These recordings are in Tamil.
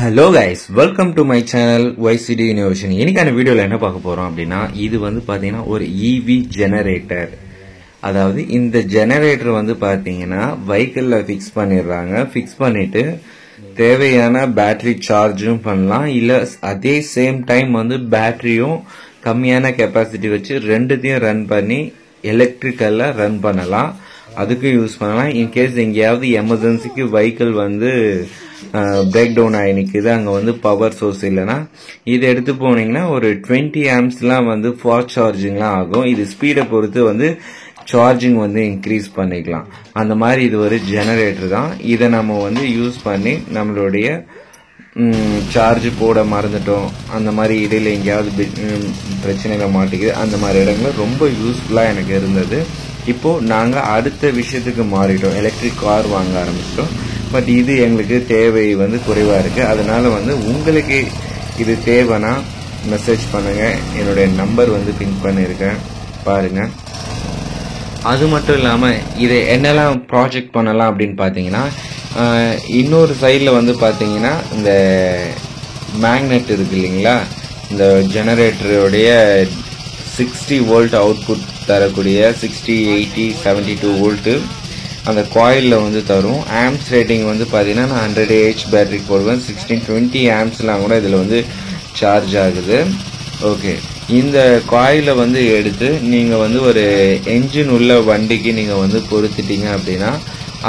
Hello guys, welcome to my channel YCD Innovation. இன்னைக்கான வீடியோல என்ன பார்க்க போறோம் அப்படின்னா இது வந்து பாத்தீங்கன்னா ஒரு EV ஜெனரேட்டர். அதாவது இந்த ஜெனரேட்டர் வந்து பாத்தீங்கன்னா வெஹிக்கிள்ல ஃபிக்ஸ் பண்ணிடுறாங்க. ஃபிக்ஸ் பண்ணிட்டு தேவையான பேட்டரி சார்ஜும் பண்ணலாம். இல்ல அதே சேம் டைம் வந்து பேட்டரியும் கம்மியான கெபாசிட்டி வச்சு ரெண்டுத்தையும் ரன் பண்ணி எலக்ட்ரிக்கல்ல ரன் பண்ணலாம். அதுக்கு யூஸ் பண்ணலாம். இன்கேஸ் எங்கேயாவது எமர்ஜென்சிக்கு வெஹிக்கிள் வந்து பிரேக் டவுன் ஆகி நிற்குது, அங்கே வந்து பவர் சோர்ஸ் இல்லைன்னா இதை எடுத்து போனீங்கன்னா ஒரு 20 ஆம்ஸ்லாம் வந்து ஃபாஸ்ட் சார்ஜிங்லாம் ஆகும். இது ஸ்பீடை பொறுத்து வந்து சார்ஜிங் வந்து இன்க்ரீஸ் பண்ணிக்கலாம். அந்த மாதிரி இது ஒரு ஜெனரேட்டர் தான். இதை நம்ம வந்து யூஸ் பண்ணி நம்மளுடைய சார்ஜ் போட மறந்துட்டோம், அந்த மாதிரி இடையில எங்கேயாவது பிரச்சனைகளை மாட்டிக்குது, அந்த மாதிரி இடங்கள்ல ரொம்ப யூஸ்ஃபுல்லாக எனக்கு இருந்தது. இப்போ நாங்கள் அடுத்த விஷயத்துக்கு மாறிட்டோம், எலக்ட்ரிக் கார் வாங்க ஆரம்பிச்சிட்டோம். பட் இது எங்களுக்கு தேவை வந்து குறைவாக இருக்கு. அதனால வந்து உங்களுக்கு இது தேவைன்னா மெசேஜ் பண்ணுங்க. என்னுடைய நம்பர் வந்து பின் பண்ணியிருக்கேன், பாருங்க. அது மட்டும் இல்லாமல் இதை என்னெல்லாம் ப்ராஜெக்ட் பண்ணலாம் அப்படின்னு பார்த்தீங்கன்னா, இன்னொரு சைடில் வந்து பார்த்தீங்கன்னா இந்த மேக்னெட் இருக்கு இல்லைங்களா, இந்த ஜெனரேட்டருடைய 60 வோல்ட் அவுட்புட் தரக்கூடிய 60, 80, 72 வோல்ட்டு அந்த காயிலில் வந்து தரும். ஆம்ஸ் ரேட்டிங் வந்து பார்த்தீங்கன்னா நான் 100 AH பேட்டரி போடுவேன். 16-20 ஆம்ஸ்லாம் கூட இதில் வந்து சார்ஜ் ஆகுது. ஓகே, இந்த காயிலை வந்து எடுத்து நீங்கள் வந்து ஒரு என்ஜின் உள்ள வண்டிக்கு நீங்கள் வந்து பொருத்திட்டீங்க அப்படின்னா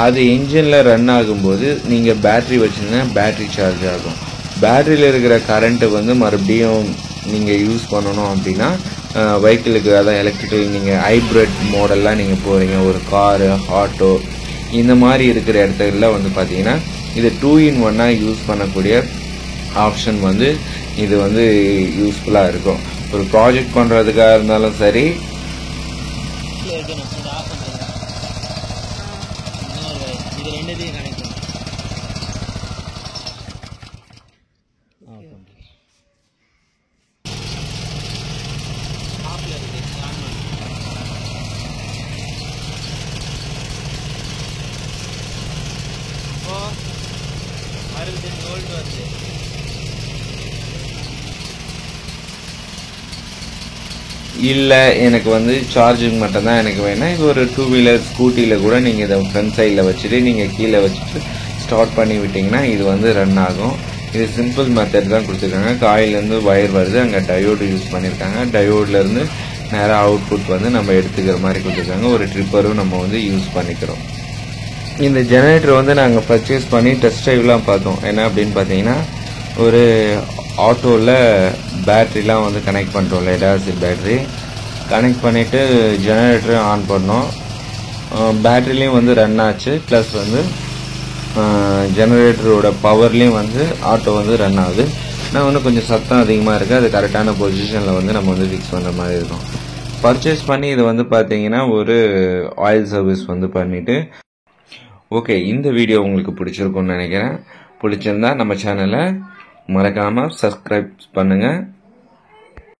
அது என்ஜினில் ரன் ஆகும்போது நீங்கள் பேட்டரி வச்சுருந்தீங்கன்னா பேட்டரி சார்ஜ் ஆகும். பேட்டரியில் இருக்கிற கரண்ட்டை வந்து மறுபடியும் நீங்கள் யூஸ் பண்ணணும் அப்படின்னா வெஹிக்கிளுக்கு, அதான் எலக்ட்ரிக்கல், நீங்கள் ஹைப்ரிட் மாடல்லாம் நீங்கள் போகிறீங்க, ஒரு காரு, ஆட்டோ, இந்த மாதிரி இருக்கிற இடத்துல வந்து பார்த்தீங்கன்னா இது 2-in-1 யூஸ் பண்ணக்கூடிய ஆப்ஷன் வந்து இது வந்து யூஸ்ஃபுல்லாக இருக்கும். ஒரு ப்ராஜெக்ட் பண்ணுறதுக்காக இருந்தாலும் சரி, இல்லை எனக்கு வந்து சார்ஜிங் மட்டும்தான் எனக்கு வேணும், இது ஒரு 2 வீலர் ஸ்கூட்டியில் கூட நீங்கள் இதை ஃப்ரண்ட் சைடில் வச்சுட்டு நீங்கள் கீழே வச்சுட்டு ஸ்டார்ட் பண்ணி விட்டிங்கன்னா இது வந்து ரன் ஆகும். இது சிம்பிள் மெத்தட் தான் கொடுத்துருக்காங்க. காயிலேருந்து வயர் வருது, அங்கே டயோடு யூஸ் பண்ணியிருக்காங்க. டயோட்லேருந்து நேராக அவுட்புட் வந்து நம்ம எடுத்துக்கிற மாதிரி கொடுத்துருக்காங்க. ஒரு ட்ரிப்பரும் நம்ம வந்து யூஸ் பண்ணிக்கிறோம். இந்த ஜெனரேட்டர் வந்து நாங்கள் பர்ச்சேஸ் பண்ணி டெஸ்ட் ட்ரைவ்லாம் பார்த்தோம். என்ன அப்படின்னு பார்த்தீங்கன்னா, ஒரு ஆட்டோவில் பேட்ரிலாம் வந்து கனெக்ட் பண்ணுறோம், லெட் ஆசிட் பேட்ரி கனெக்ட் பண்ணிவிட்டு ஜெனரேட்டரை ஆன் பண்ணோம். பேட்ரிலையும் வந்து ரன் ஆச்சு, ப்ளஸ் வந்து ஜெனரேட்டரோட பவர்லேயும் வந்து ஆட்டோ வந்து ரன் ஆகுது. ஆனால் வந்து கொஞ்சம் சத்தம் அதிகமாக இருக்குது, அது கரெக்டான பொசிஷனில் வந்து நம்ம வந்து ஃபிக்ஸ் பண்ணுற மாதிரி இருக்கும். பர்ச்சேஸ் பண்ணி இது வந்து பார்த்தீங்கன்னா ஒரு ஆயில் சர்வீஸ் வந்து பண்ணிவிட்டு, ஓகே, இந்த வீடியோ உங்களுக்கு பிடிச்சிருக்கும்னு நினைக்கிறேன். பிடிச்சிருந்தா நம்ம சேனலை மறக்காமல் சப்ஸ்கிரைப் பண்ணுங்கள்.